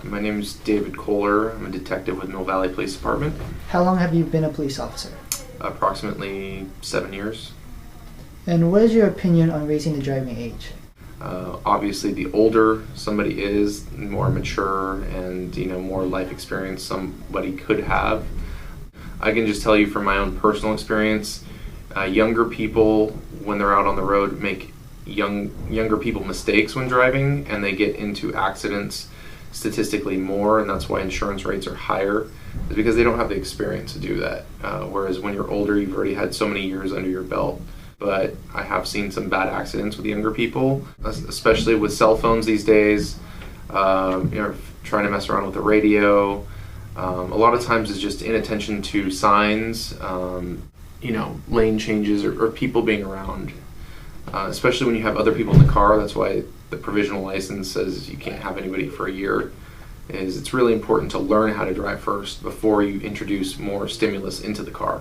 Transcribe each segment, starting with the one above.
My name is David Kohler. I'm a detective with Mill Valley Police Department. How long have you been a police officer? Approximately 7 years. And what is your opinion on raising the driving age? Obviously, the older somebody is, the more mature and more life experience somebody could have. I can just tell you from my own personal experience, younger people, when they're out on the road, make younger people mistakes when driving, and they get into accidents statistically more, and that's why insurance rates are higher, is because they don't have the experience to do that. Whereas when you're older, you've already had so many years under your belt. But I have seen some bad accidents with younger people, especially with cell phones these days. Trying to mess around with the radio. A lot of times it's just inattention to signs, lane changes or people being around. Especially when you have other people in the car. That's why the provisional license says you can't have anybody for a year. It's really important to learn how to drive first before you introduce more stimulus into the car.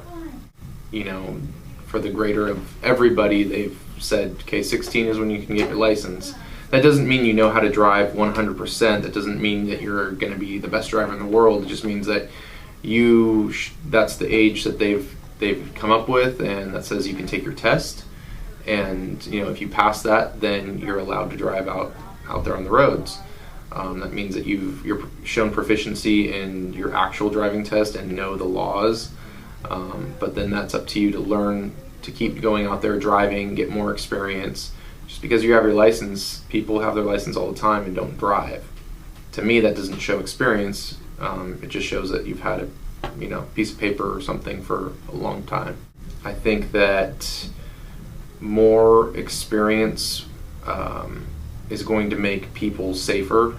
For the greater of everybody, they've said, okay, 16 is when you can get your license. That doesn't mean you know how to drive 100%. That doesn't mean that you're going to be the best driver in the world. It just means that that's the age that they've come up with, and that says you can take your test. And if you pass that, then you're allowed to drive out there on the roads. That means that you're shown proficiency in your actual driving test and know the laws. But then that's up to you to learn to keep going out there driving, get more experience. Just because you have your license, people have their license all the time and don't drive. To me, that doesn't show experience. It just shows that you've had a piece of paper or something for a long time. I think that more experience is going to make people safer.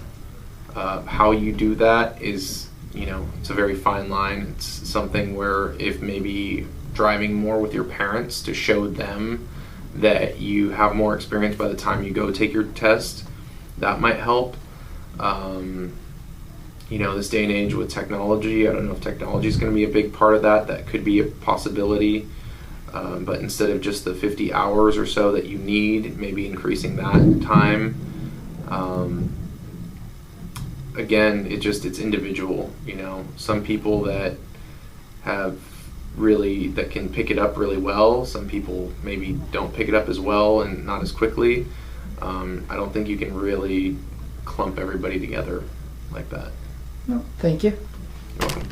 How you do that is, it's a very fine line. It's something where if maybe driving more with your parents to show them that you have more experience by the time you go take your test, that might help. This day and age with technology, I don't know if technology is going to be a big part of that. That could be a possibility. But instead of just the 50 hours or so that you need, maybe increasing that time. Again, it's individual. Some people that can pick it up really well. Some people maybe don't pick it up as well and not as quickly. I don't think you can really clump everybody together like that. No, thank you. You're welcome.